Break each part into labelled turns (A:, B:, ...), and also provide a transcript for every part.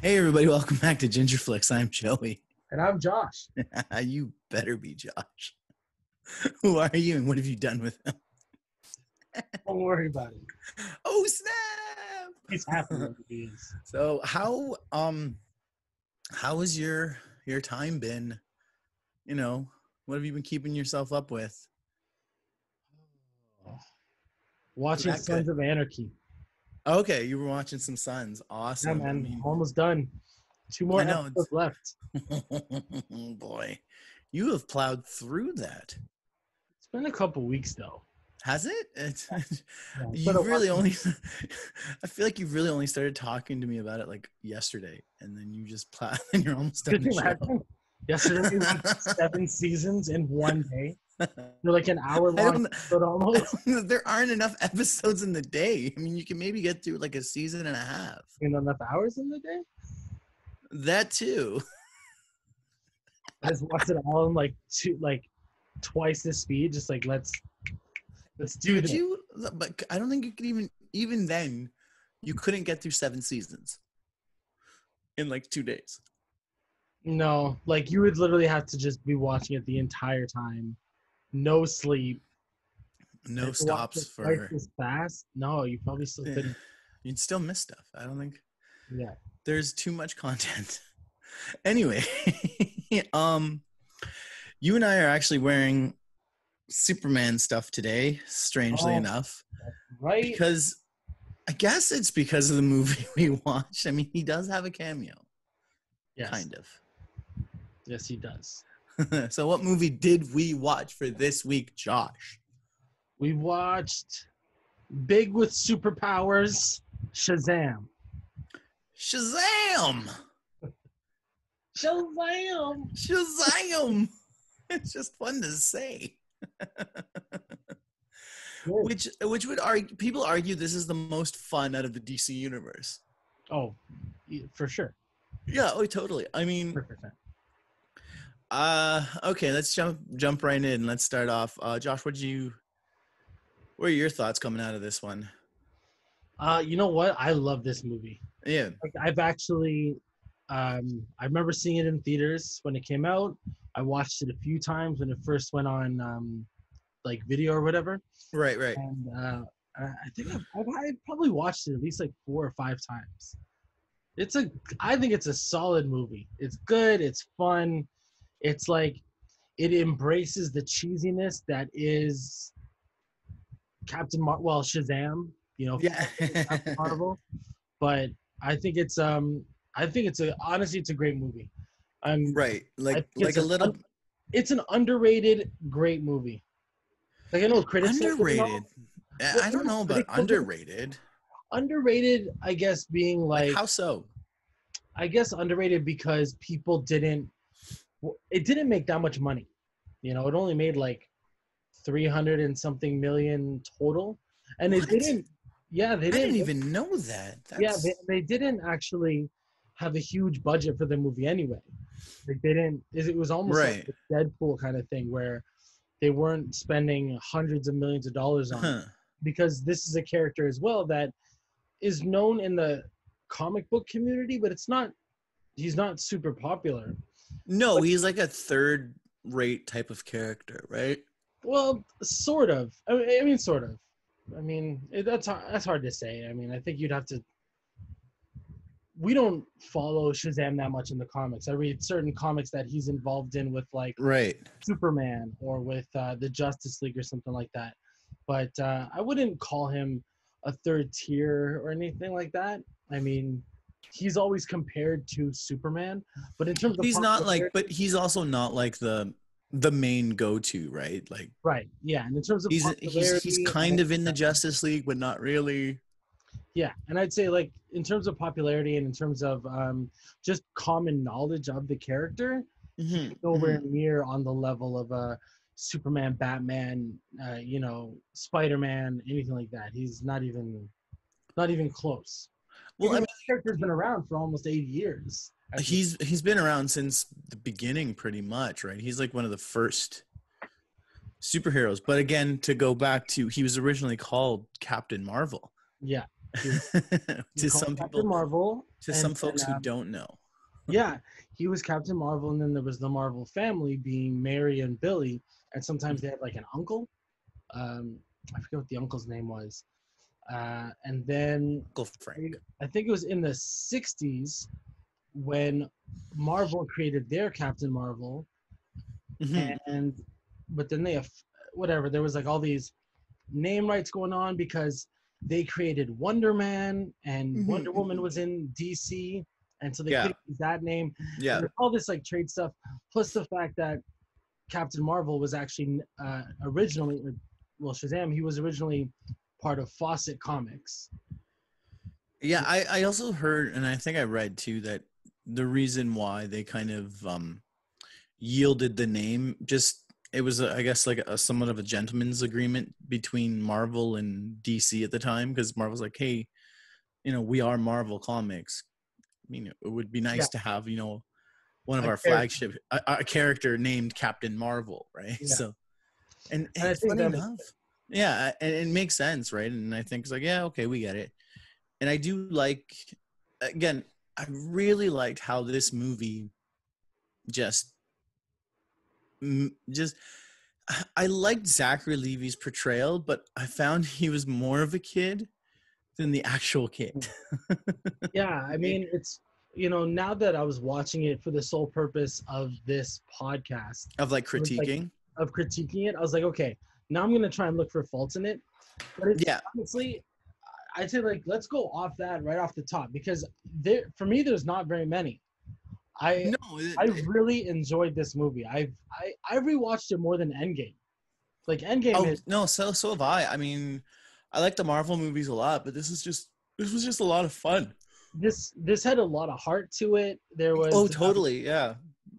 A: Hey everybody, welcome back to Ginger Flix. I'm Joey.
B: And I'm Josh.
A: You better be Josh. Who are you and what have you done with him?
B: Don't worry about it.
A: Oh snap!
B: He's happy when he is.
A: So how has your time been? You know, what have you been keeping yourself up with?
B: Watching
A: That
B: Sons
A: good.
B: of Anarchy.
A: Okay, you were watching some Sons.
B: Yeah,
A: Awesome.
B: man. Almost done. 2 more
A: I know.
B: episodes left.
A: Boy, you have plowed through that.
B: It's been a couple weeks though.
A: Has it? It's
B: Yeah,
A: you've really only I feel like you've really only started talking to me about it like yesterday, and then you just plowed and you're almost done
B: Could
A: the
B: you
A: show.
B: imagine? Yesterday we did 7 seasons in one day. They're like an hour long episode almost.
A: There aren't enough episodes in the day. I mean, you can maybe get through like a season and a half.
B: Enough hours in the day?
A: That too.
B: I just watched it all in like twice the speed. Just like let's do this.
A: But I don't think you could even then you couldn't get through 7 seasons in like 2 days.
B: No, like you would literally have to just be watching it the entire time, no sleep,
A: no stops
B: for this fast. No, you probably still couldn't.
A: You'd still miss stuff. I don't think.
B: Yeah,
A: there's too much content. Anyway, you and I are actually wearing Superman stuff today. Strangely enough,
B: right?
A: Because I guess it's because of the movie we watched. I mean, he does have a cameo.
B: Yes.
A: Kind of.
B: Yes, he does.
A: So what movie did we watch for this week, Josh?
B: We watched Big with Superpowers, Shazam.
A: Shazam!
B: Shazam!
A: Shazam! It's just fun to say. Which would argue, people argue this is the most fun out of the DC universe.
B: Oh, for sure.
A: Yeah, oh, totally. I mean,
B: 100%.
A: Okay, let's jump right in. Let's start off. Josh, what are your thoughts coming out of this one?
B: You know what? I love this movie.
A: Yeah.
B: Like, I've actually, I remember seeing it in theaters when it came out. I watched it a few times when it first went on, like video or whatever.
A: Right.
B: And I think I've probably watched it at least like 4 or 5 times. I think it's a solid movie. It's good. It's fun. It's like it embraces the cheesiness that is Shazam. You know,
A: yeah.
B: Captain Marvel. But I think it's honestly it's a great movie.
A: Right. Like a little.
B: It's an underrated great movie. Like I know critics
A: underrated. I don't know about underrated.
B: Underrated, I guess, being like
A: how so?
B: I guess underrated because it didn't make that much money. You know, it only made like 300 and something million total, and
A: what?
B: They didn't. Yeah, they didn't.
A: I didn't even know that.
B: Yeah, they didn't actually have a huge budget for the movie anyway. Like they didn't. It was almost like a Deadpool kind of thing where they weren't spending hundreds of millions of dollars on it, because this is a character as well that is known in the comic book community, but he's not super popular.
A: No, he's like a third-rate type of character, right?
B: Well, sort of. I mean, sort of. I mean, that's hard to say. I mean, I think you'd have to. We don't follow Shazam that much in the comics. I read certain comics that he's involved in with like Superman or with the Justice League or something like that. But I wouldn't call him a third tier or anything like that. I mean, he's always compared to Superman, but in terms of
A: but he's also not like the main go-to, right? Like
B: yeah. And in terms of
A: he's kind of in the Justice League, but not really.
B: Yeah, and I'd say like in terms of popularity and in terms of just common knowledge of the character, he's nowhere near on the level of Superman, Batman, Spider-Man, anything like that. He's not even close. Well, the character's been around for almost 80 years.
A: He's been around since the beginning, pretty much, right? He's like one of the first superheroes. But again, to go back to, he was originally called Captain Marvel.
B: Yeah. He was, he was
A: To
B: called
A: some
B: Captain
A: people,
B: Marvel.
A: to
B: And
A: some folks who don't know.
B: yeah, he was Captain Marvel, and then there was the Marvel family being Mary and Billy, and sometimes they had like an uncle. Um, I forget what the uncle's name was. And then
A: Uncle Frank.
B: I think it was in the 60s when Marvel created their Captain Marvel,
A: Mhm.
B: and but then they have whatever. There was like all these name rights going on because they created Wonder Man and Wonder Woman was in DC, and so they
A: Yeah.
B: couldn't use that name.
A: Yeah.
B: And there's all this like trade stuff, plus the fact that Captain Marvel was actually originally, well, Shazam, he was originally part of Fawcett Comics.
A: Yeah, I also heard, and I think I read too, that the reason why they kind of yielded the name, just it was, I guess, like a somewhat of a gentleman's agreement between Marvel and DC at the time, because Marvel's like, hey, we are Marvel Comics. I mean, it would be
B: Yeah,
A: nice to have, one of
B: a
A: our
B: character.
A: flagship, a character named Captain Marvel, right?
B: Yeah,
A: So, and
B: and I think
A: funny
B: that makes
A: enough, yeah, and it makes sense, right? And I think it's like, yeah, okay, we get it. And I do like, again, I really liked how this movie just just I liked Zachary Levi's portrayal, but I found he was more of a kid than the actual kid.
B: yeah. I mean, it's now that I was watching it for the sole purpose of this podcast,
A: Of like
B: it was like
A: critiquing.
B: of critiquing it. I was like, okay, now I'm gonna try and look for faults in it. But
A: Yeah.
B: honestly, I'd say like let's go off that right off the top because for me there's not very many. I
A: No.
B: I really enjoyed this movie. I rewatched it more than Endgame. Like Endgame
A: Oh
B: is
A: no. So have I. I mean, I like the Marvel movies a lot, but this was just a lot of fun.
B: this had a lot of heart to it. There
A: Oh,
B: was
A: totally. Yeah.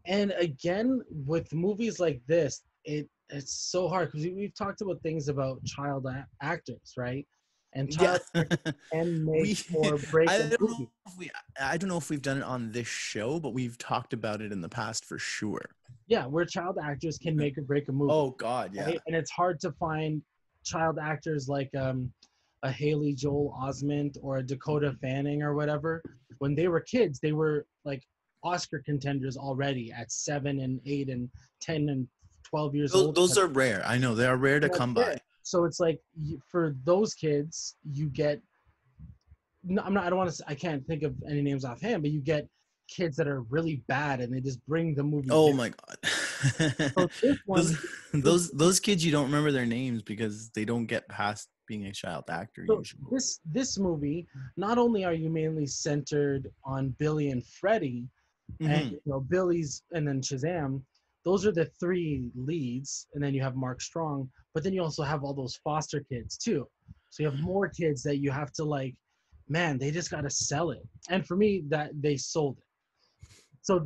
B: and again with movies like this, it's so hard because we've talked about things about child actors, right? And
A: Yeah.
B: child actors can make
A: we
B: or break
A: I
B: a
A: don't
B: movie.
A: know if we I don't know if we've done it on this show, but we've talked about it in the past for sure.
B: Yeah, where child actors can make or break a movie.
A: Oh God, yeah.
B: Right? And it's hard to find child actors like a Haley Joel Osment or a Dakota Fanning or whatever. When they were kids, they were like Oscar contenders already at 7 and 8 and 10 and 12 years old.
A: Those are rare. I know they are rare to
B: That's
A: come by.
B: fair. So it's like for those kids, you get. No, I'm not. I don't want to. I can't think of any names offhand, but you get kids that are really bad, and they just bring the movie
A: Oh
B: down.
A: my God.
B: So this one,
A: Those kids, you don't remember their names because they don't get past being a child actor
B: so
A: usually.
B: this movie, not only are you mainly centered on Billy and Freddie, and Billy's and then Shazam, those are the three leads, and then you have Mark Strong, but then you also have all those foster kids too. So you have more kids that you have to like, man, they just got to sell it. And for me, that they sold it. So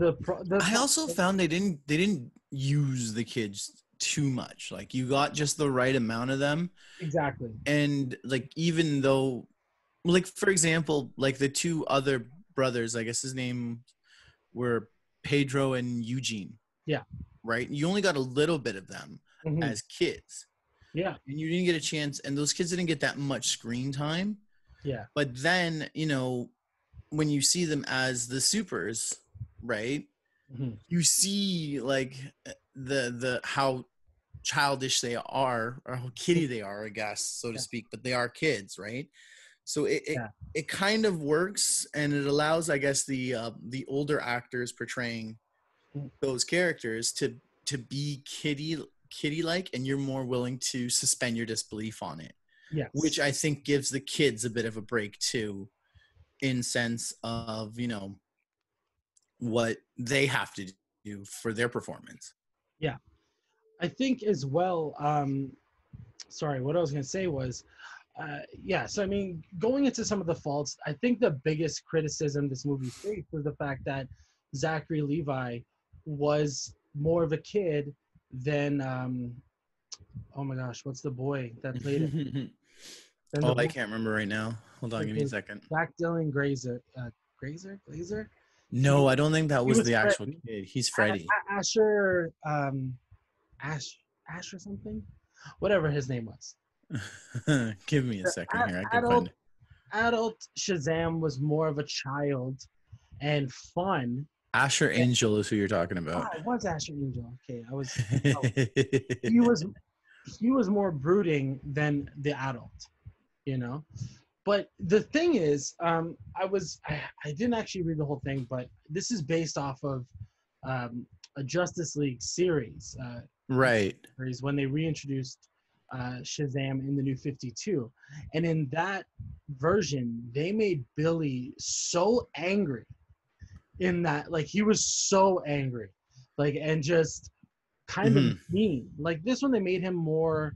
A: I also found they didn't use the kids too much. Like you got just the right amount of them.
B: exactly.
A: And like even though, like for example, like the two other brothers, I guess his name were Pedro and Eugene.
B: Yeah.
A: Right. You only got a little bit of them as kids.
B: Yeah.
A: And you didn't get a chance, and those kids didn't get that much screen time.
B: Yeah.
A: But then, when you see them as the supers, right? You see like the how childish they are, or how kiddie they are, I guess, so to speak, but they are kids, right? So it kind of works, and it allows, I guess, the older actors portraying those characters to be kiddie like, and you're more willing to suspend your disbelief on it.
B: Yes.
A: Which I think gives the kids a bit of a break too, in sense of what they have to do for their performance.
B: Yeah, I think as well. Sorry, what I was going to say was, so I mean, going into some of the faults, I think the biggest criticism this movie faced was the fact that Zachary Levi was more of a kid than, oh my gosh, what's the boy that played it?
A: I can't remember right now. Hold on, give me a second.
B: Jack Dylan Glazer?
A: No, I don't think that was the actual kid. He's Freddie.
B: Asher, Ash or something, whatever his name was.
A: Give me a second here. I can find it.
B: adult Shazam was more of a child and fun.
A: Asher
B: And,
A: Angel is who you're talking about.
B: it was Asher Angel. Okay, I was. No, he was he was more brooding than the adult, you know. But the thing is, I didn't actually read the whole thing, but this is based off of a Justice League series,
A: Right.
B: when they reintroduced Shazam in the New 52, and in that version, they made Billy so angry. In that, like, he was so angry, like, and just kind of
A: Mhm.
B: mean. Like this one, they made him more.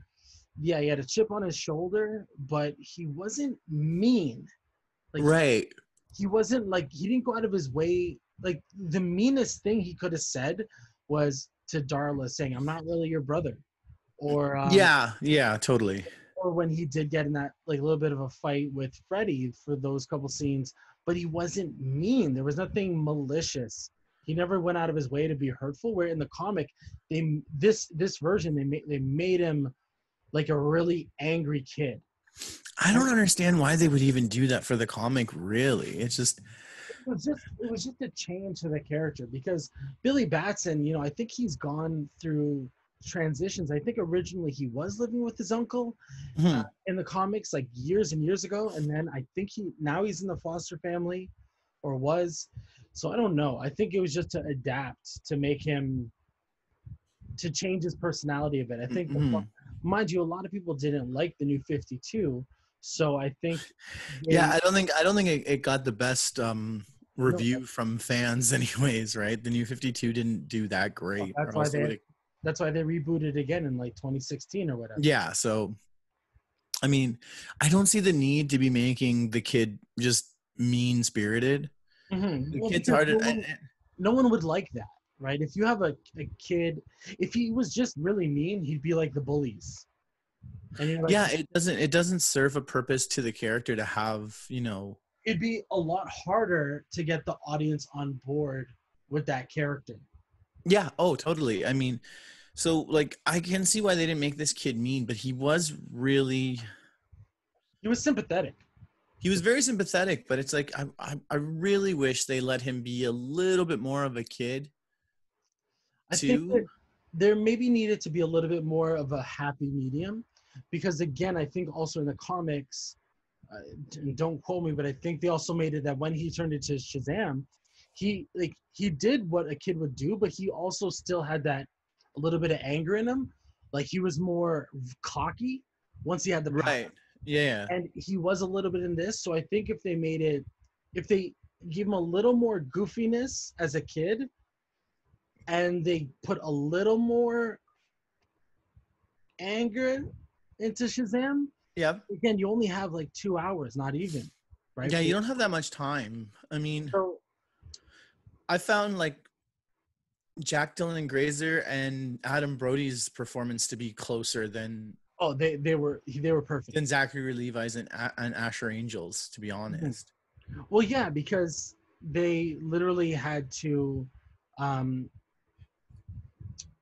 B: Yeah, he had a chip on his shoulder, but he wasn't mean. Like
A: Right.
B: he wasn't like he didn't go out of his way. Like the meanest thing he could have said was to Darla saying, "I'm not really your brother," or
A: Yeah, yeah, totally.
B: or when he did get in that like little bit of a fight with Freddy for those couple scenes, but he wasn't mean. There was nothing malicious. He never went out of his way to be hurtful. Where in the comic, this version they made him like a really angry kid.
A: I don't understand why they would even do that for the comic, really. It's just
B: It was just a change to the character because Billy Batson, I think he's gone through transitions. I think originally he was living with his uncle
A: mhm.
B: in the comics like years and years ago, and then I think he's in the foster family, or was. So I don't know. I think it was just to adapt to make him to change his personality a bit. I think,
A: Mhm.
B: mind you, a lot of people didn't like the New 52, so I think
A: Yeah,
B: they
A: I don't think it got the best
B: no.
A: review from fans anyways, right? The New 52 didn't do that great,
B: That's
A: or
B: why
A: else it
B: they
A: would have.
B: that's why they rebooted again in like 2016 or whatever.
A: Yeah, so I mean, I don't see the need to be making the kid just mean-spirited. The
B: Well,
A: kid's
B: because
A: hard to,
B: no one would like that, right? If you have a kid, if he was just really mean, he'd be like the bullies, and you're like,
A: yeah, it doesn't serve a purpose to the character to have,
B: it'd be a lot harder to get the audience on board with that character.
A: yeah, oh, totally. I mean, so like I can see why they didn't make this kid mean, but
B: He was sympathetic.
A: he was very sympathetic, but it's like I really wish they let him be a little bit more of a kid
B: I think that
A: too.
B: there maybe needed to be a little bit more of a happy medium, because again, I think also in the comics, and don't quote me, but I think they also made it that when he turned into Shazam, he did what a kid would do, but he also still had that a little bit of anger in him. Like he was more cocky once he had the power,
A: Right. Yeah.
B: and he was a little bit in this. So I think if they give him a little more goofiness as a kid, and they put a little more anger into Shazam,
A: Yeah.
B: again, you only have like 2 hours, not even, right?
A: Yeah, you don't have that much time. I mean,
B: So,
A: I found like Jack Dylan Grazer and Adam Brody's performance to be closer
B: oh, they were perfect.
A: than Zachary Levi's and Asher Angels, to be
B: Mhm.
A: honest.
B: Well, yeah, because they literally had to, um,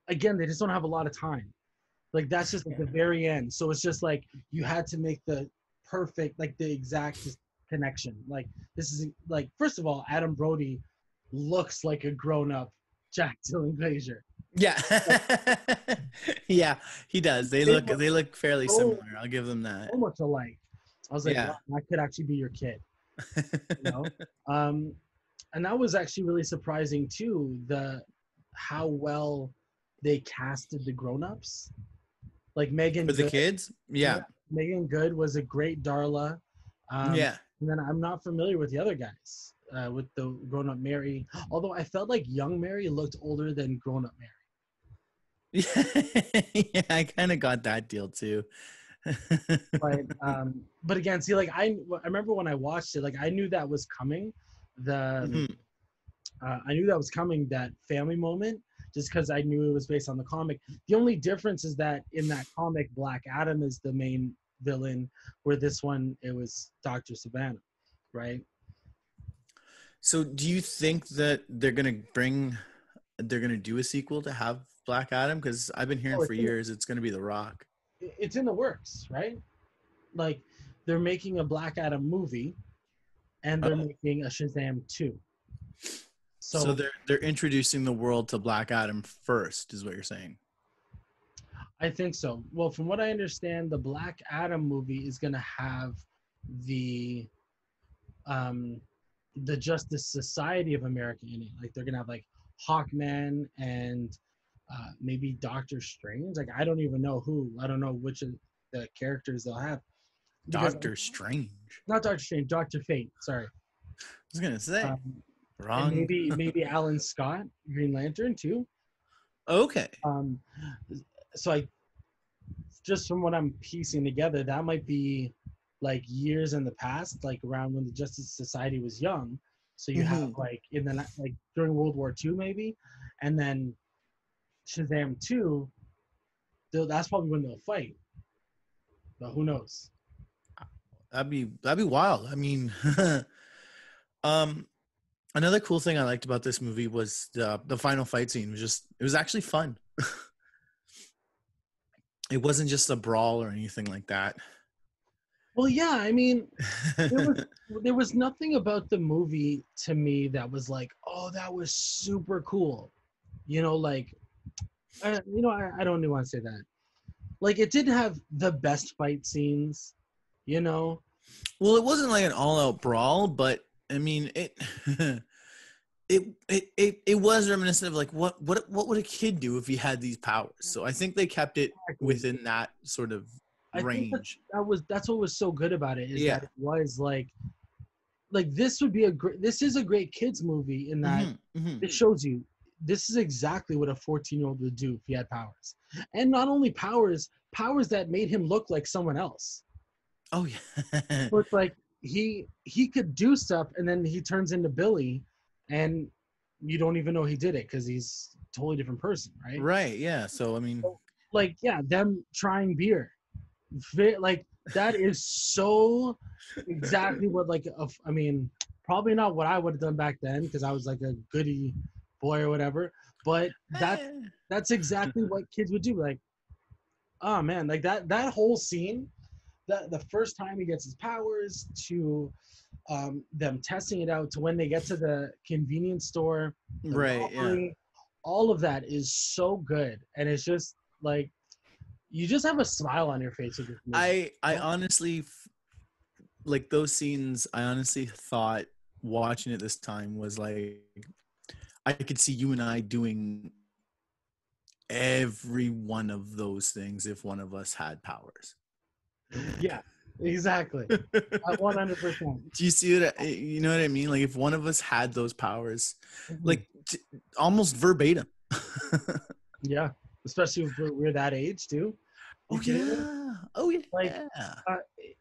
B: again, they just don't have a lot of time. Like that's just at the very end. So it's just like you had to make the perfect, like the exact connection. Like this is like, first of all, Adam Brody looks like a grown-up Jack Dylan Glazier.
A: Yeah. Yeah, he does. They
B: They
A: look
B: look
A: they look fairly
B: so
A: similar. I'll give them that.
B: so much alike. I was like, wow,
A: Yeah.
B: that could actually be your kid, you know? Um, and that was actually really surprising too, how well they casted the grown-ups. Like Megan
A: For the
B: Good,
A: kids?
B: yeah,
A: Yeah.
B: Megan Good was a great Darla.
A: Yeah.
B: And then I'm not familiar with the other guys, with the grown-up Mary. Although I felt like young Mary looked older than grown-up Mary.
A: Yeah, I kind of got that deal too.
B: But again, see, like I remember when I watched it, like I knew that was coming. The
A: Mhm.
B: I knew that was coming, that family moment, just because I knew it was based on the comic. The only difference is that in that comic, Black Adam is the main villain, where this one it was Dr. Savannah, right?
A: So do you think that they're gonna do a sequel to have Black Adam? Because I've been hearing
B: Oh,
A: for years it's gonna be The Rock.
B: it's in the works, right? Like they're making a Black Adam movie, and they're
A: Oh,
B: making a Shazam 2.
A: so
B: So
A: they're introducing the world to Black Adam first, is what you're saying?
B: I think so. Well, from what I understand, the Black Adam movie is going to have the um, the Justice Society of America in it. Like they're going to have like Hawkman and maybe Doctor Strange. Like I don't even know who. I don't know which of the characters they'll have because
A: Doctor Strange.
B: not Doctor Strange, Doctor Fate. Sorry.
A: I was gonna say
B: Um, and
A: wrong.
B: maybe Alan Scott, Green Lantern too.
A: Okay.
B: So I just from what I'm piecing together, that might be like years in the past, like around when the Justice Society was young. So you have like in the like during World War II maybe, and then Shazam 2. That's probably when they'll fight. But who knows?
A: That'd be wild. I mean, um, another cool thing I liked about this movie was the final fight scene. It was actually fun. It wasn't just a brawl or anything like that.
B: Well, yeah, I mean, there was nothing about the movie to me that was like, oh, that was super cool. You know, like, I don't even want to say that. Like, it did have the best fight scenes, you know.
A: Well, it wasn't like an all-out brawl, but I mean, it was reminiscent of like what would a kid do if he had these powers? So I think they kept it within that sort of range.
B: I think that's what was so good about it is
A: Yeah.
B: that it was like this is a great kids movie in that it shows you this is exactly what a 14-year-old would do if he had powers, and not only powers that made him look like someone else.
A: Oh yeah.
B: So it's like he could do stuff and then he turns into Billy, and you don't even know he did it because he's a totally different person, right?
A: Right. Yeah. So I mean,
B: like yeah, them trying beer, like that is so exactly what I mean, probably not what I would have done back then because I was like a goody boy or whatever, but that's exactly what kids would do. Like, oh man, like that whole scene, the first time he gets his powers to them testing it out to when they get to the convenience store,
A: right.
B: robbery,
A: Yeah.
B: all of that is so good, and it's just like you just have a smile on your face with this movie.
A: I honestly like those scenes. I honestly thought watching it this time was like I could see you and I doing every one of those things if one of us had powers.
B: Yeah, exactly. 100%.
A: Do you see it? You know what I mean? Like if one of us had those powers, like almost verbatim.
B: Yeah, especially if we're that age too.
A: Oh yeah. Oh yeah.
B: Like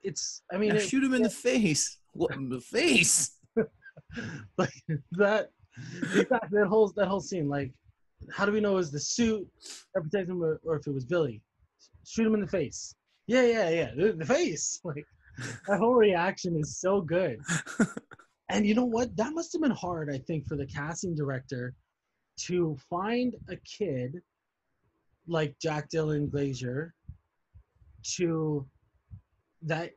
B: it's. I mean,
A: shoot him in the face. What in the face?
B: like that. Exactly that whole scene. Like, how do we know it was the suit that protected him, or if it was Billy? Shoot him in the face. Yeah. The face. Like that whole reaction is so good. And you know what? That must have been hard, I think, for the casting director to find a kid like Jack Dylan Glazier that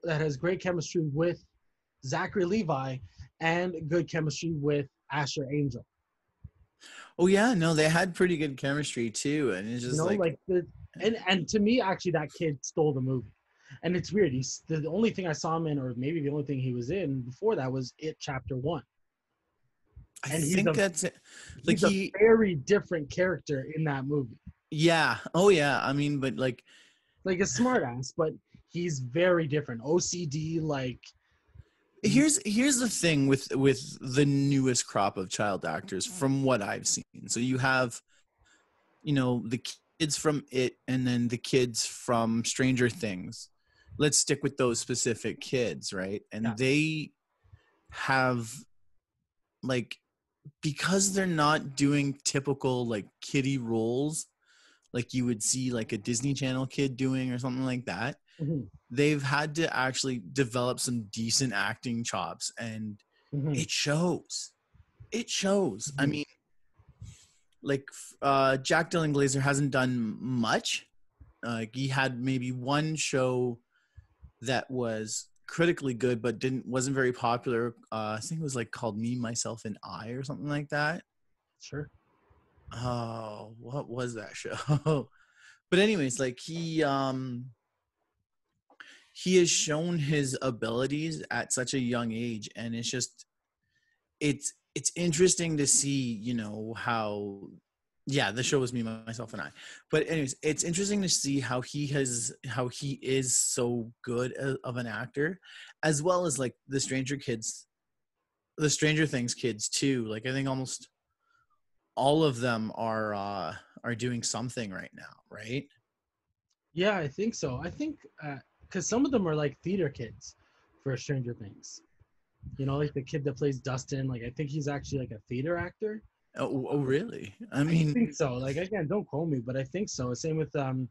B: has great chemistry with Zachary Levi and good chemistry with Asher Angel.
A: Oh yeah, no, they had pretty good chemistry too, and it's just
B: and to me, actually, that kid stole the movie. And it's weird. The only thing I saw him in, or maybe the only thing he was in before that, was It Chapter 1.
A: I think that's it. Like
B: he's a very different character in that movie.
A: Yeah. Oh yeah. I mean, but like
B: a smartass, but he's very different. OCD, like.
A: Here's the thing with the newest crop of child actors from what I've seen. So you have, the kids from It and then the kids from Stranger Things. Let's stick with those specific kids, right? And they have like, because they're not doing typical like kiddie roles like you would see like a Disney Channel kid doing or something like that. They've had to actually develop some decent acting chops, and it shows. I mean, like Jack Dylan Glazer hasn't done much. He had maybe one show that was critically good but wasn't very popular. I think it was like called Me, Myself, and I or something like that.
B: Sure.
A: Oh, what was that show? But anyways, like he has shown his abilities at such a young age, and it's interesting to see, how, yeah, the show was Me, Myself, and I. But anyways, it's interesting to see how he is so good of an actor, as well as like the Stranger Things kids too. Like I think almost all of them are doing something right now, right?
B: Yeah, I think so. I think because some of them are like theater kids for Stranger Things. Like the kid that plays Dustin. Like I think he's actually like a theater actor.
A: Oh, really? I
B: I
A: mean,
B: think so. Like again, don't quote me, but I think so. Same with the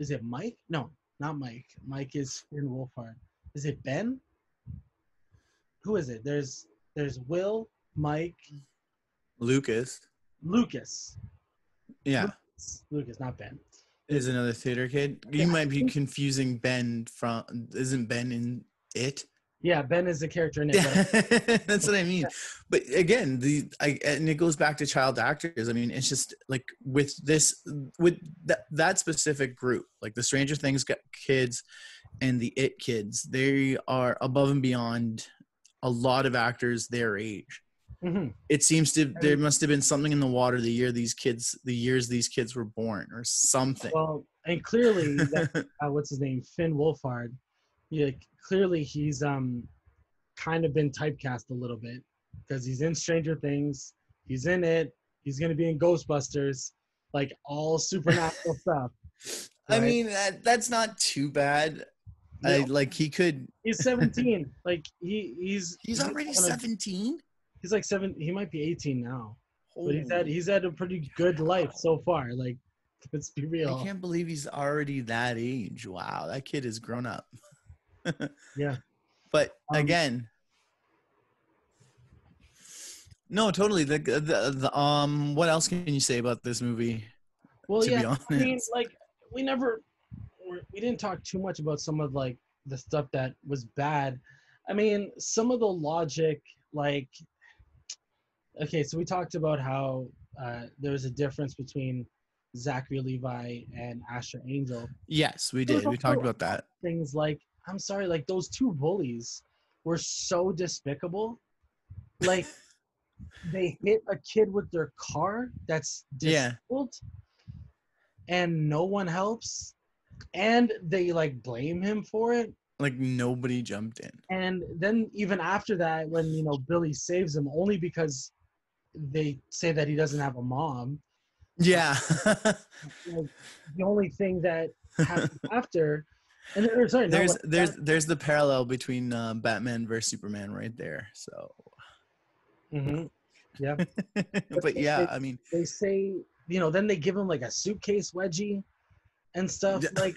B: is it Mike? No, not Mike. Mike is in Wolfhard. Is it Ben? Who is it? There's Will, Mike,
A: Lucas,
B: Lucas.
A: yeah,
B: Lucas, not Ben.
A: is another theater kid. You might be confusing Ben from. Isn't Ben in It?
B: Yeah, Ben is the character in it.
A: Yeah,
B: But
A: that's what I mean. But again, and it goes back to child actors. I mean, it's just like with that specific group, like the Stranger Things kids and the It kids, they are above and beyond a lot of actors their age.
B: mm-hmm.
A: It seems there must have been something in the water the years these kids were born, or something.
B: Well, and clearly, what's his name, Finn Wolfhard. Yeah, clearly he's kind of been typecast a little bit because he's in Stranger Things, he's in It, he's gonna be in Ghostbusters, like all supernatural stuff.
A: Right? I mean, that's not too bad. No. Like he could.
B: He's 17. Like he's
A: already 17.
B: He's like 7. He might be 18 now, but he's had a pretty good life so far. Like, let's be real.
A: I can't believe he's already that age. Wow, that kid is grown up.
B: Yeah.
A: But again, no, totally. The what else can you say about this movie?
B: Well, yeah, I mean, like we didn't talk too much about some of like the stuff that was bad. I mean, some of the logic, like, okay, so we talked about how there was a difference between Zachary Levi and Asher Angel.
A: Yes, we did. We talked about that.
B: Things like, I'm sorry, like those two bullies were so despicable. Like they hit a kid with their car that's disabled and no one helps. And they like blame him for it.
A: Like nobody jumped in.
B: And then even after that, when Billy saves him, only because they say that he doesn't have a mom.
A: Yeah.
B: The only thing that happened after, and
A: there's the parallel between Batman versus Superman right there. So.
B: Mm-hmm. Yeah.
A: But yeah, I mean,
B: they say then they give him like a suitcase wedgie and stuff. Like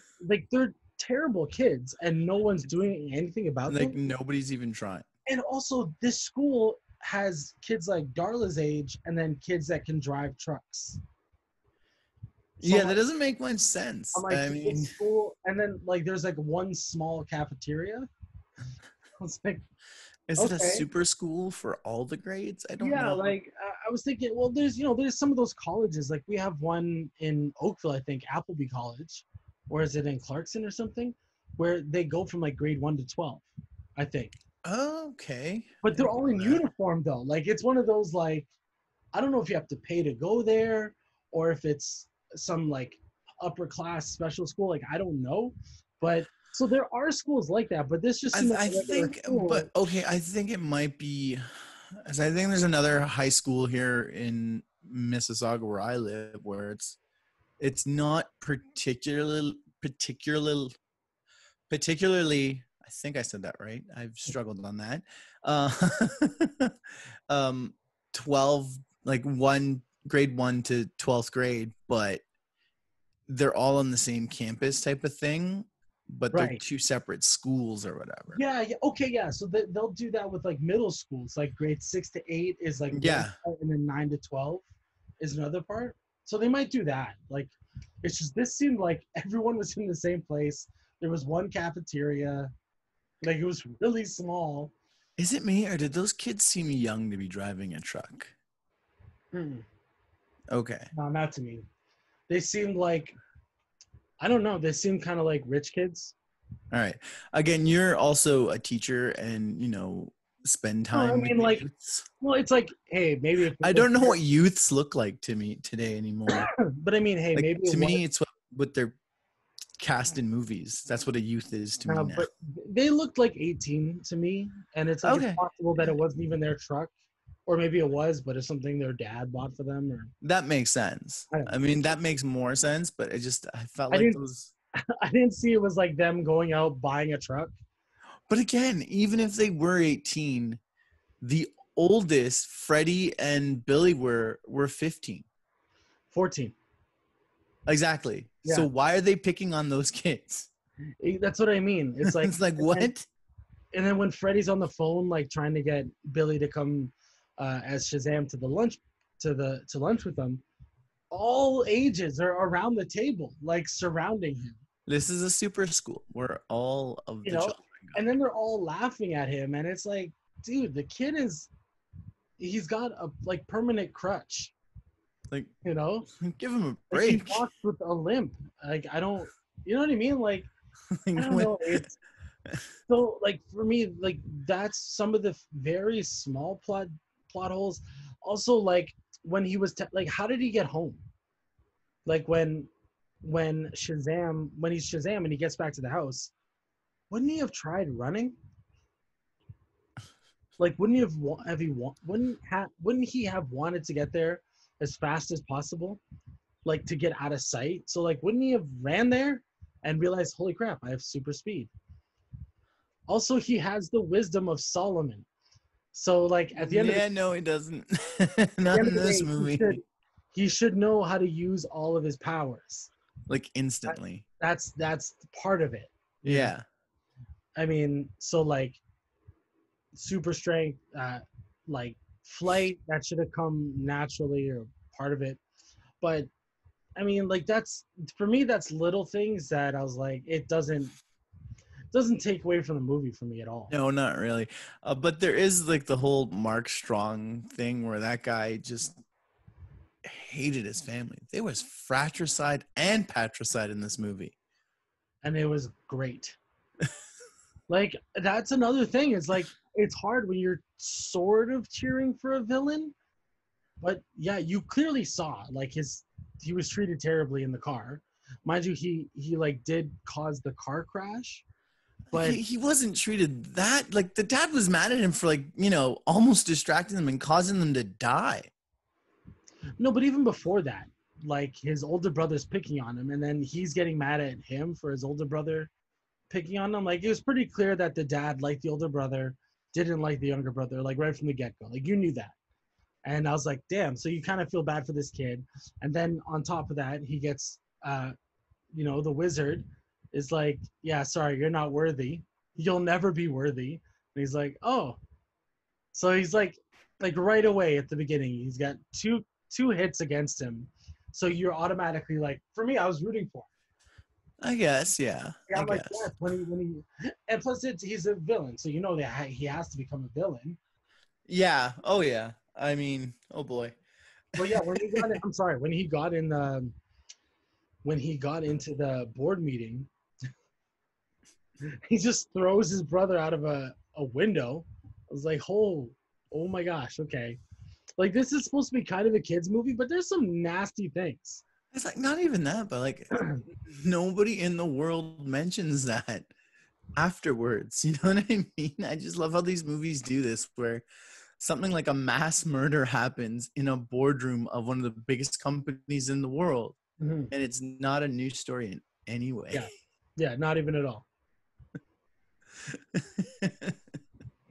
B: they're terrible kids, and no one's doing anything about them.
A: Like nobody's even trying.
B: And also, this school has kids like Darla's age, and then kids that can drive trucks.
A: So that doesn't make much sense. I mean,
B: school, and then like there's like one small cafeteria. I was like,
A: is it a super school for all the grades? I don't know.
B: Yeah, like I was thinking, well, there's some of those colleges. Like we have one in Oakville, I think, Appleby College, or is it in Clarkson or something, where they go from like grade 1 to 12, I think.
A: Okay.
B: But they're all in uniform though. Like it's one of those like, I don't know if you have to pay to go there or if it's some like upper class special school. Like I don't know, but so there are schools like that. But this just
A: I think, but okay, I think it might be. As I think there's another high school here in Mississauga where I live where it's not particularly. I think I said that right. I've struggled on that. 12, like grade 1 to 12th grade, but they're all on the same campus type of thing, but they're two separate schools or whatever.
B: Yeah. Okay. Yeah. So they'll do that with like middle schools, like grade 6 to 8 is like, and then 9 to 12 is another part. So they might do that. Like, it's just, this seemed like everyone was in the same place There was one cafeteria. Like, it was really small.
A: Is it me, or did those kids seem young to be driving a truck? Okay.
B: No, not to me. They seemed like, I don't know. They seemed kind of like rich kids.
A: All right. Again, you're also a teacher, and spend
B: No, I
A: time with
B: mean,
A: the
B: like,
A: youths.
B: well, it's like, hey, maybe if it
A: I
B: was,
A: don't know what youths look like to me today anymore.
B: but I mean, hey,
A: Like,
B: maybe it
A: to
B: was.
A: me, it's what they're cast in movies. That's what a youth is to me now.
B: But they looked like 18 to me, and it's like, it's
A: Okay.
B: possible that it wasn't even their truck, or maybe it was, but it's something their dad bought for them, or
A: That makes sense.
B: I don't
A: I
B: know.
A: mean, that makes more sense, but I felt
B: I
A: like
B: didn't
A: those.
B: I didn't see it was like them going out buying a truck.
A: But again, even if they were 18, the oldest Freddie and Billy were 15.
B: 14.
A: Exactly.
B: Yeah,
A: So why are they picking on those kids?
B: that's what I mean. It's like,
A: It's like, what?
B: and then when Freddie's on the phone, like trying to get Billy to come as Shazam to the lunch to lunch with them, all ages are around the table, like surrounding him.
A: This is a super school where all of
B: You
A: the
B: know,
A: children
B: and
A: go.
B: then they're all laughing at him, and it's like, dude, the kid he's got a like permanent crutch.
A: Like,
B: You know,
A: give him a
B: like he
A: break.
B: walks with a limp. Like, I don't, you know what I mean? Like, I
A: Like,
B: don't know. It's so, like, for me, like, that's some of the very small plot holes. Also, like, when he was like, how did he get home? Like, when he's Shazam and he gets back to the house, wouldn't he have tried running? Like, wouldn't he wouldn't he have wanted to get there as fast as possible, like to get out of sight? So, like, wouldn't he have ran there and realized, holy crap, I have super speed? Also, he has the wisdom of Solomon. So, like, at the end of
A: yeah, no, he doesn't.
B: the
A: Not
B: end of
A: in
B: the
A: this
B: day,
A: movie.
B: he should know how to use all of his powers.
A: Like, instantly.
B: That's part of it. You know,
A: Yeah.
B: I mean, so like super strength, like flight, that should have come naturally or part of it. But I mean, like, that's, for me, that's little things that I was like, it doesn't take away from the movie for me at all.
A: No, not really. But there is like the whole Mark Strong thing where that guy just hated his family. There was fratricide and patricide in this movie.
B: And it was great. Like, that's another thing. It's like, it's hard when you're sort of cheering for a villain, but yeah, you clearly saw like he was treated terribly in the car. Mind you, he like did cause the car crash, but
A: He wasn't treated that, like, the dad was mad at him for, like, almost distracting them and causing them to die.
B: no, but even before that, like, his older brother's picking on him, and then he's getting mad at him for his older brother picking on him. Like, it was pretty clear that the dad liked the older brother, didn't like the younger brother, like right from the get-go. Like, you knew that. And I was like, damn, so you kind of feel bad for this kid. And then on top of that, he gets the wizard is like, yeah, sorry, you're not worthy. You'll never be worthy. And he's like, oh. So he's like right away at the beginning, he's got two hits against him. So you're automatically like, for me, I was rooting for him.
A: I guess, yeah.
B: Yeah,
A: I
B: I'm like,
A: guess.
B: yes, and plus he's a villain, so you know that he has to become a villain.
A: Yeah. Oh, yeah. I mean, oh boy.
B: But yeah, I'm sorry, when he got into the board meeting, he just throws his brother out of a window. I was like, oh my gosh, okay. Like, this is supposed to be kind of a kid's movie, but there's some nasty things.
A: It's like, not even that, but like, nobody in the world mentions that afterwards. You know what I mean? I just love how these movies do this, where something like a mass murder happens in a boardroom of one of the biggest companies in the world,
B: Mm-hmm.
A: and it's not a news story in any way.
B: Yeah, not even at all.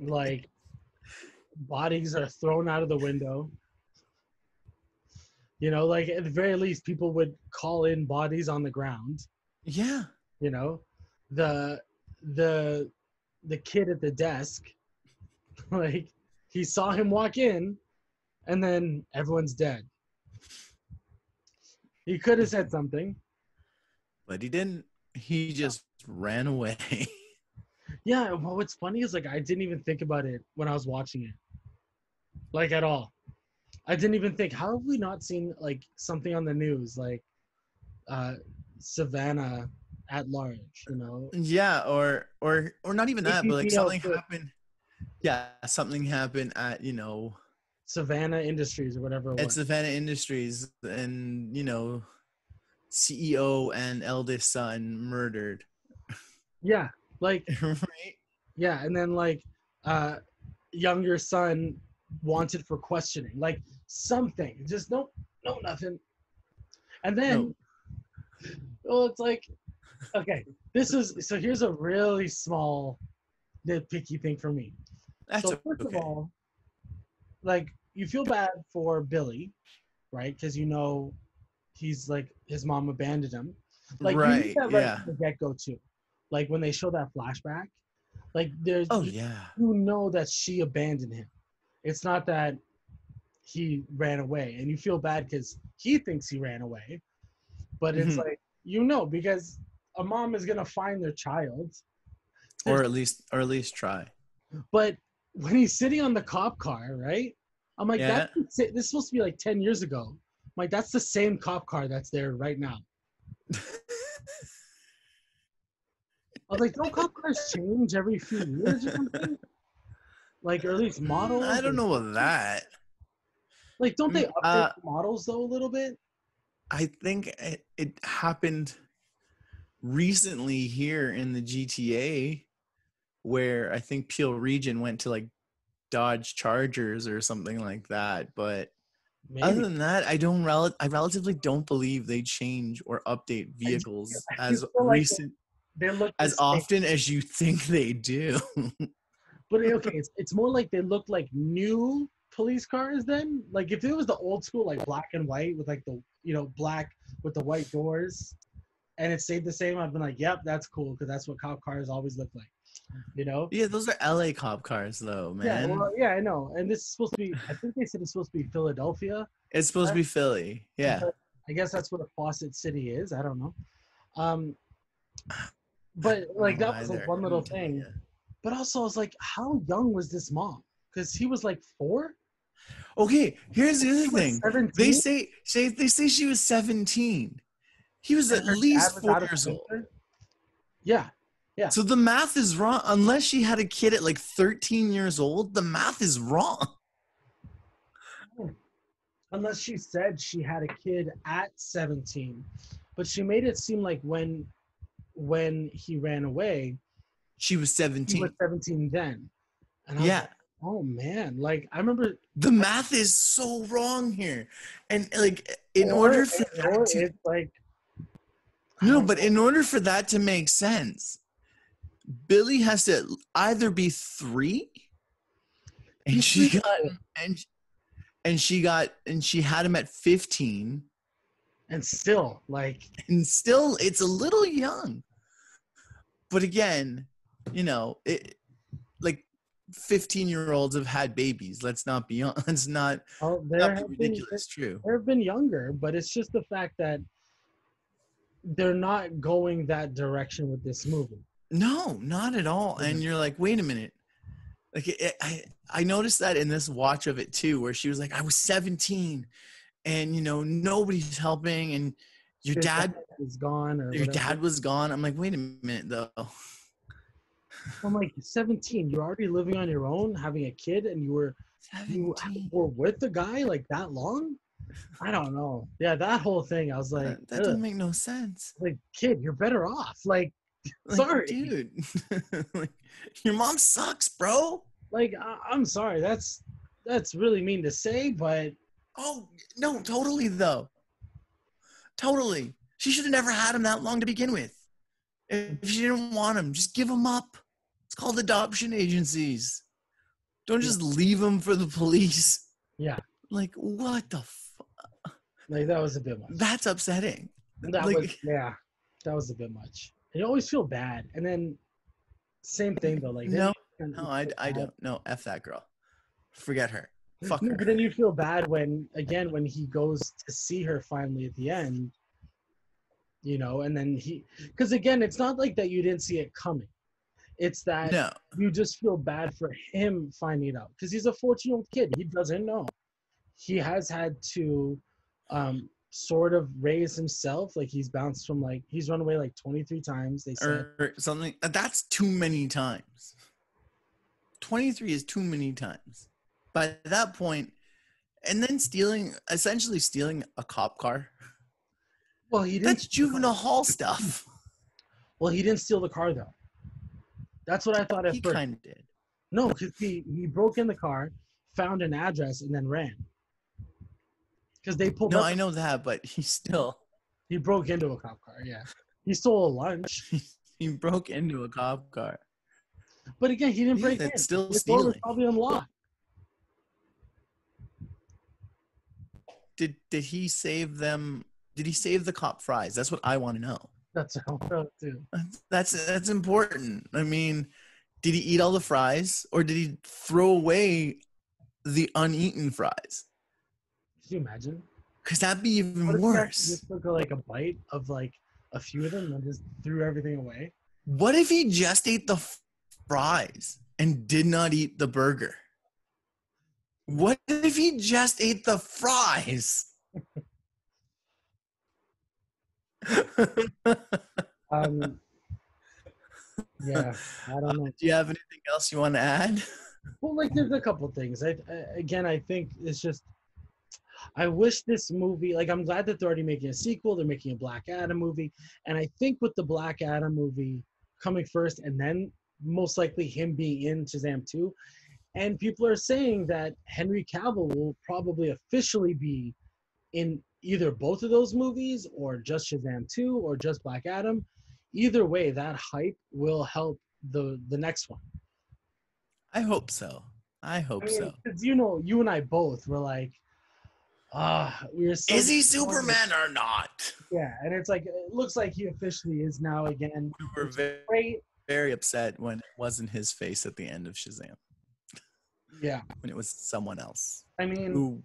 B: Like, bodies are thrown out of the window. Like, at the very least, people would call in bodies on the ground.
A: Yeah.
B: The the kid at the desk, like, he saw him walk in, and then everyone's dead. He could have said something,
A: But he didn't. he just ran away.
B: Yeah, well, what's funny is like I didn't even think about it when I was watching it, like at all. I didn't even think, how have we not seen like something on the news like uh Savannah at large, you know?
A: Yeah, or not even that, but like
B: APP
A: something
B: outfit,
A: happened. Yeah, something happened at, you know,
B: Savannah Industries or whatever it
A: at
B: was.
A: Savannah Industries, and, you know, CEO and eldest son murdered.
B: Yeah, like
A: Right?
B: yeah, and then like uh younger son wanted for questioning, like something. Just nope, no nothing. And
A: No,
B: then well, it's like okay, this is so here's a really small nitpicky thing for me.
A: that's
B: So first of
A: okay.
B: all, like you feel bad for Billy, right? Because you know he's like his mom abandoned him. Like you knew
A: Right,
B: that right
A: yeah.
B: from the get go too. Like when they show that flashback, like there's
A: Oh, yeah.
B: you know that she abandoned him. It's not that he ran away, and you feel bad because he thinks he ran away, but it's
A: Mhm.
B: like you know because a mom is gonna find their child.
A: Or at least try.
B: But when he's sitting on the cop car, right? I'm like,
A: Yeah.
B: this is supposed to be like 10 years ago. I'm like, that's the same cop car that's there right now. I was like, don't cop cars change every few years or something? Like, or at least
A: I
B: models?
A: don't
B: Or,
A: know about that.
B: like, don't they update
A: Uh,
B: the models though a little bit?
A: I think it happened recently here in the GTA, where I think Peel Region went to like Dodge Chargers or something like that. But other
B: Maybe.
A: than that, I relatively don't believe they change or update vehicles
B: I
A: as
B: feel like
A: recent
B: they look the
A: as
B: same.
A: often as you think they do.
B: But okay, it's more like they look like new police cars then. Like if it was the old school, like black and white with like the black with the white doors, and it stayed the same, I've been like, yep, that's cool because that's what cop cars always look like, you know?
A: Yeah, those are LA cop cars though,
B: Yeah, well,
A: man.
B: yeah, I know. And this is supposed to be, I think they said it's supposed to be Philadelphia,
A: It's supposed to be Philly. Yeah.
B: but I guess that's what a Fawcett City is. I don't know. Um, but
A: I don't
B: like
A: know
B: that was like
A: either.
B: one little
A: Couldn't tell
B: thing.
A: you.
B: But also, I was like, how young was this mom? Because he was like 4,
A: Okay, here's the other
B: he was
A: thing. They
B: 17,
A: say she was 17. He was
B: and
A: at
B: her dad
A: least
B: was
A: 4
B: out of
A: years
B: the
A: old.
B: picture. Yeah, yeah.
A: So the math is wrong. Unless she had a kid at like 13 years old, the math is wrong.
B: Unless she said she had a kid at 17, but she made it seem like when he ran away,
A: She was
B: he was
A: 17.
B: 17 then. And I was
A: Yeah.
B: like, oh man, like I remember,
A: The math is so wrong here. And like in
B: or
A: order for that
B: or
A: to
B: it's like I
A: no,
B: don't
A: but
B: know.
A: in order for that to make sense, Billy has to either be 3 and
B: He's 3
A: she
B: to
A: got
B: 4,
A: and she had him at 15,
B: and still like
A: and still it's a little young. But again, you know, like 15-year-olds have had babies. Let's not be let's
B: oh,
A: not be ridiculous. True.
B: there have been younger, but it's just the fact that they're not going that direction with this movie.
A: No, not at all. And you're like, wait a minute. Like I noticed that in this watch of it too, where she was like, I was 17, and you know nobody's helping, and your
B: His dad
A: dad
B: is gone or
A: your
B: whatever.
A: dad was gone. I'm like, wait a minute though.
B: I'm like 17. You're already living on your own, having a kid, and you
A: 17.
B: were with the guy like that long. I don't know. Yeah, that whole thing. I was like,
A: That
B: ugh.
A: doesn't make no sense.
B: Like kid, you're better off. Like,
A: Like,
B: sorry.
A: dude, like, your mom sucks, bro.
B: Like, I'm sorry. That's really mean to say, but
A: Oh no, totally though. Totally. She should have never had him that long to begin with. If she didn't want him, just give him up. It's called adoption agencies. Don't
B: yeah,
A: just leave him for the police.
B: yeah.
A: Like, what the
B: Like that was a bit much.
A: That's upsetting.
B: That was
A: Like,
B: yeah, that was a bit much. You always feel bad, and then same thing though. Like then
A: no,
B: you
A: no,
B: feel
A: I
B: bad.
A: don't. No, F that girl. Forget her. Fuck
B: No,
A: her.
B: but then you feel bad when again when he goes to see her finally at the end, you know, and then because again, it's not like that you didn't see it coming. It's that
A: No.
B: you just feel bad for him finding out because he's a 14-year-old kid. He doesn't know. He has had to sort of raise himself. Like he's bounced from he's run away 23 times, they said.
A: Or something. That's too many times. 23 is too many times. By that point, and then essentially stealing a cop car.
B: Well, he didn't.
A: That's juvenile hall stuff.
B: Well, he didn't steal the car though. That's what I thought at
A: He
B: first.
A: kind of did.
B: No, because he broke in the car, found an address, and then ran. Because they pulled up.
A: No, I know that, but
B: He broke into a cop car, yeah. He stole a lunch.
A: He broke into a cop car.
B: But again, he didn't break in.
A: That's still
B: His door was
A: stealing.
B: probably unlocked.
A: Did he save them? Did he save the cop fries? That's what I want to know.
B: That's how too.
A: That's important. I mean, did he eat all the fries, or did he throw away the uneaten fries?
B: Could you imagine?
A: Because that'd be even
B: What if
A: worse.
B: he just took a bite of a few of them and just threw everything away?
A: What if he just ate the fries and did not eat the burger? What if he just ate the fries?
B: Yeah, I don't know.
A: Do you have anything else you want to add?
B: Well, there's a couple things. I think it's just I wish this movie, I'm glad that they're already making a sequel. They're making a Black Adam movie. And I think with the Black Adam movie coming first and then most likely him being in Shazam 2, and people are saying that Henry Cavill will probably officially be in either both of those movies or just Shazam 2 or just Black Adam. Either way, that hype will help the next one.
A: I hope so. So.
B: Because you and I both were like, we were so.
A: Is he Superman or not?
B: Yeah, and it's it looks like he officially is now again.
A: We were very upset when it wasn't his face at the end of Shazam.
B: Yeah.
A: When it was someone else.
B: I mean,
A: who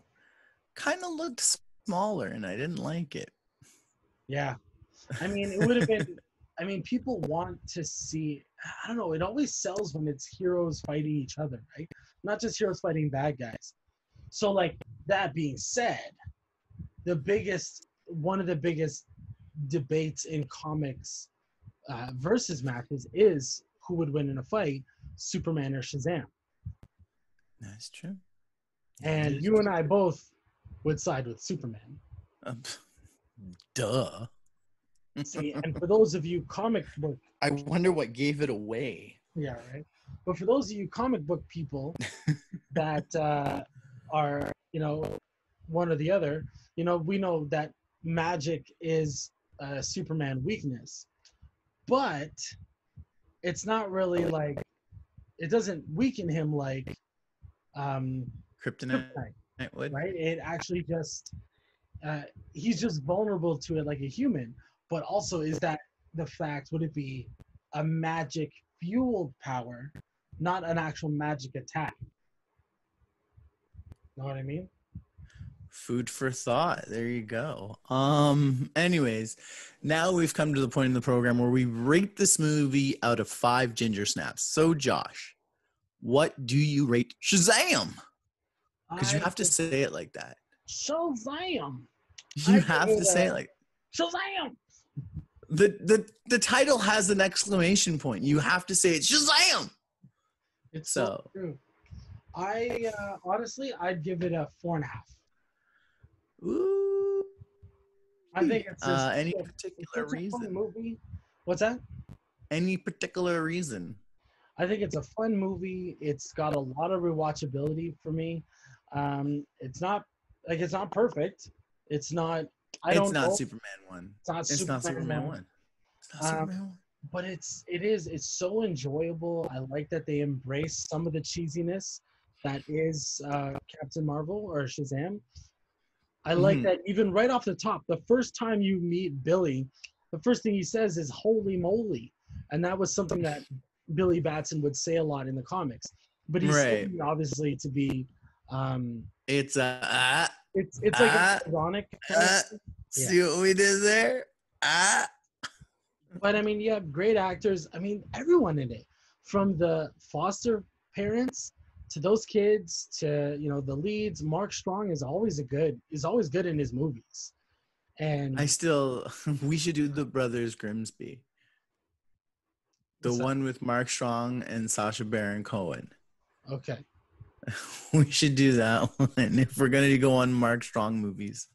A: kind of looked smaller, and I didn't like it.
B: Yeah. I mean, it would have been. I mean, people want to see. I don't know. It always sells when it's heroes fighting each other, right? Not just heroes fighting bad guys. So, that being said, one of the biggest debates in comics versus matches is who would win in a fight, Superman or Shazam.
A: That's true.
B: And you and I both would side with Superman.
A: Duh.
B: See, and for those of you comic book,
A: I wonder what gave it away.
B: Yeah, right. But for those of you comic book people that are, one or the other, we know that magic is a Superman weakness, but it's not really it doesn't weaken him like
A: Kryptonite would.
B: Right? It actually just he's just vulnerable to it like a human. But also, is that the fact? Would it be a magic fueled power, not an actual magic attack? Know what I mean?
A: Food for thought. There you go. Anyways, now we've come to the point in the program where we rate this movie out of 5 ginger snaps. So, Josh, what do you rate Shazam? Because you have to say it like that.
B: Shazam.
A: You have to say it like
B: Shazam.
A: The title has an exclamation point. You have to say it Shazam.
B: It's so true. I honestly, I'd give it a 4.5.
A: Ooh.
B: I think it's just,
A: any particular reason?
B: Movie. What's that?
A: Any particular reason?
B: I think it's a fun movie. It's got a lot of rewatchability for me. It's not perfect. It's not.
A: It's not Superman 1.
B: It's not Superman 1. But it's so enjoyable. I like that they embrace some of the cheesiness that is Captain Marvel or Shazam. I like that even right off the top, the first time you meet Billy, the first thing he says is "Holy moly," and that was something that Billy Batson would say a lot in the comics. But he's saying obviously to be.
A: It's
B: like ironic.
A: See what we did there? Ah,
B: But I mean, you have great actors. I mean, everyone in it, from the foster parents to those kids to the leads. Mark Strong is always good in his movies. And
A: we should do the Brothers Grimsby, the
B: so,
A: one with Mark Strong and Sacha Baron Cohen.
B: okay,
A: We should do that one if we're gonna go on Mark Strong movies.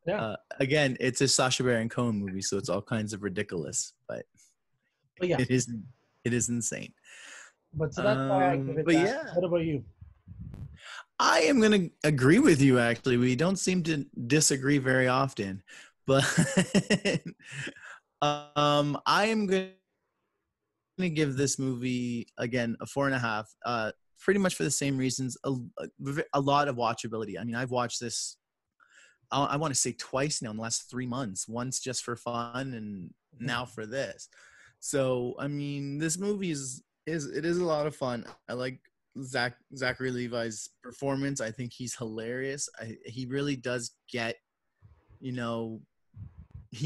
B: yeah,
A: Again, it's a Sacha Baron Cohen movie, so it's all kinds of ridiculous, but
B: but yeah,
A: it is insane.
B: but so that's why I give it
A: But
B: that.
A: yeah,
B: What about you?
A: I am gonna agree with you. Actually, we don't seem to disagree very often, but I am gonna give this movie again a 4.5. Pretty much for the same reasons. A lot of watchability. I mean, I've watched this. I want to say twice now in the last 3 months. Once just for fun, and now for this. So I mean, this movie is it is a lot of fun. I like Zachary Levi's performance. I think he's hilarious. He really does get, he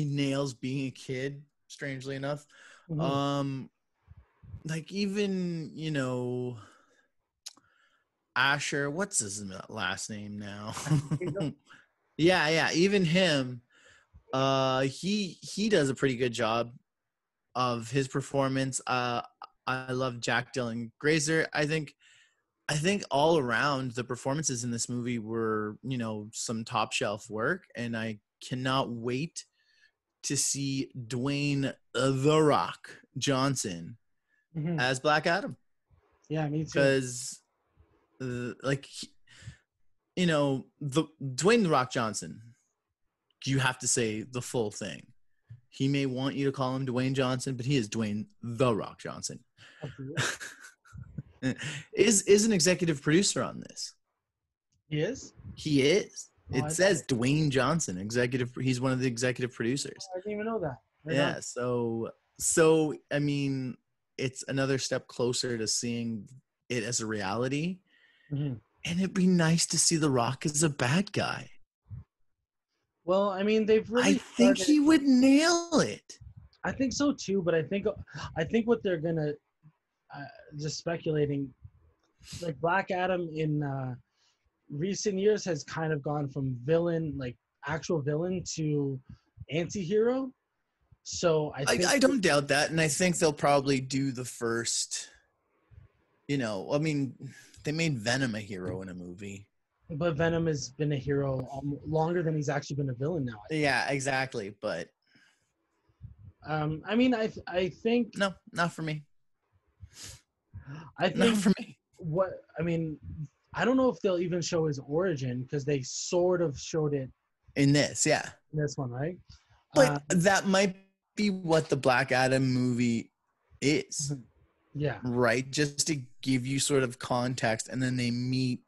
A: nails being a kid. Strangely enough, like even Asher. What's his last name now? Yeah. Even him. He does a pretty good job of his performance. I love Jack Dylan Grazer. I think all around the performances in this movie were, some top shelf work, and I cannot wait to see Dwayne The Rock Johnson as Black Adam.
B: Yeah, me too.
A: Because, the Dwayne The Rock Johnson, you have to say the full thing. He may want you to call him Dwayne Johnson, but he is Dwayne The Rock Johnson. Is an executive producer on this.
B: He is?
A: He is. It says Dwayne Johnson, executive. He's one of the executive producers.
B: I didn't even know that.
A: Yeah. So I mean, it's another step closer to seeing it as a reality. And it'd be nice to see The Rock as a bad guy.
B: Well, I mean, they've really.
A: I think he would nail it.
B: I think so too, but I think what they're gonna, just speculating, like Black Adam in recent years has kind of gone from villain, like actual villain, to anti-hero. So
A: I don't doubt that, and I think they'll probably do the first. I mean, they made Venom a hero in a movie.
B: But Venom has been a hero longer than he's actually been a villain now.
A: Yeah, exactly. But
B: I mean, I think
A: no, not for me.
B: I think
A: not for me.
B: I don't know if they'll even show his origin, because they sort of showed it
A: in this, yeah.
B: In this one, right?
A: But that might be what the Black Adam movie is.
B: Yeah.
A: Right? Just to give you sort of context, and then they meet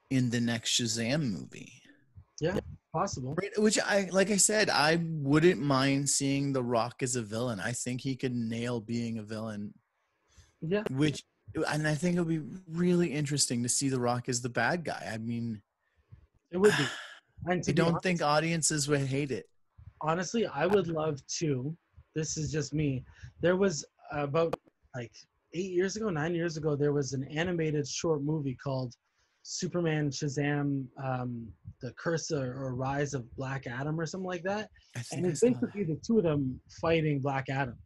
A: in the next Shazam movie.
B: Yeah, possible.
A: Right, which like I said, I wouldn't mind seeing The Rock as a villain. I think he could nail being a villain.
B: Yeah.
A: And I think it would be really interesting to see The Rock as the bad guy. I mean,
B: it would be.
A: I don't think audiences would hate it.
B: Honestly, I would love to. This is just me. There was about 9 years ago, there was an animated short movie called Superman Shazam, The Curse or Rise of Black Adam or something like that. And it's basically the two of them fighting Black Adam.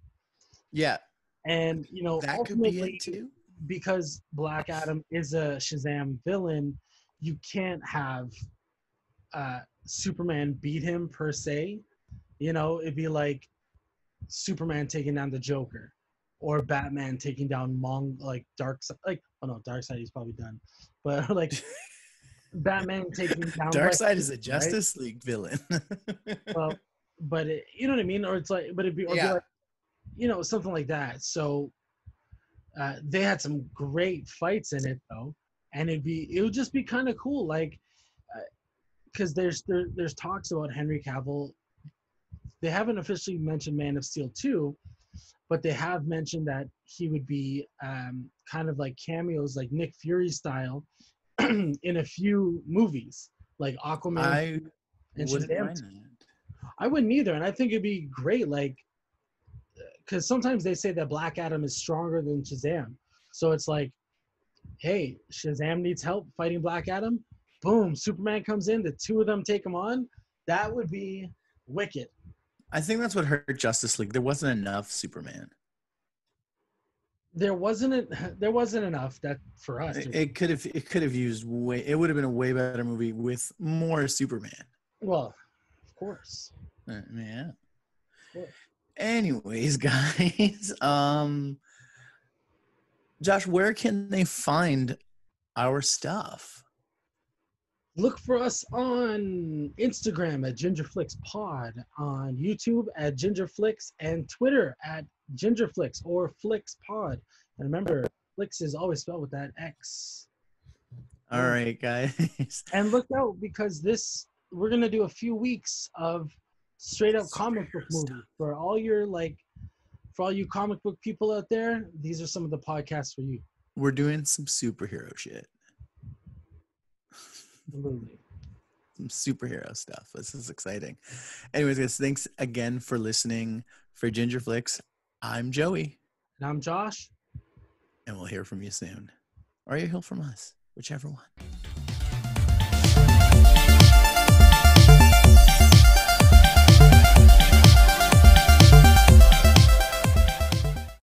A: Yeah.
B: And,
A: that could be it too.
B: Because Black Adam is a Shazam villain, you can't have Superman beat him per se. It'd be like Superman taking down the Joker, or Batman taking down Darkseid. Darkseid he's probably done, but Batman taking down
A: Darkseid is a Justice League villain.
B: Well, but you know what I mean, or it's like, but it'd be, be like, something like that. So they had some great fights in it though, and it would just be kind of cool, because there's talks about Henry Cavill. They haven't officially mentioned Man of Steel 2, but they have mentioned that he would be kind of like cameos, like Nick Fury style, in a few movies, like Aquaman and Shazam. I wouldn't either, and I think it'd be great. Like, because sometimes they say that Black Adam is stronger than Shazam, so it's like, hey, Shazam needs help fighting Black Adam. Boom, Superman comes in. The two of them take him on. That would be wicked.
A: I think that's what hurt Justice League. There wasn't enough Superman.
B: There wasn't enough that for us.
A: It could have used way. It would have been a way better movie with more Superman.
B: Well, of course.
A: Yeah. Anyways, guys, Josh, where can they find our stuff?
B: Look for us on Instagram at GingerFlixPod, on YouTube at GingerFlix, and Twitter at GingerFlix or FlixPod. And remember, Flix is always spelled with that X.
A: All right, guys.
B: And look out, because we're gonna do a few weeks of straight up comic book movie for all you comic book people out there. These are some of the podcasts for you.
A: We're doing some superhero shit.
B: Absolutely.
A: Some superhero stuff. This is exciting. Anyways, guys, thanks again for listening. For Ginger Flix, I'm Joey.
B: And I'm Josh.
A: And we'll hear from you soon. Or you'll hear from us, whichever one.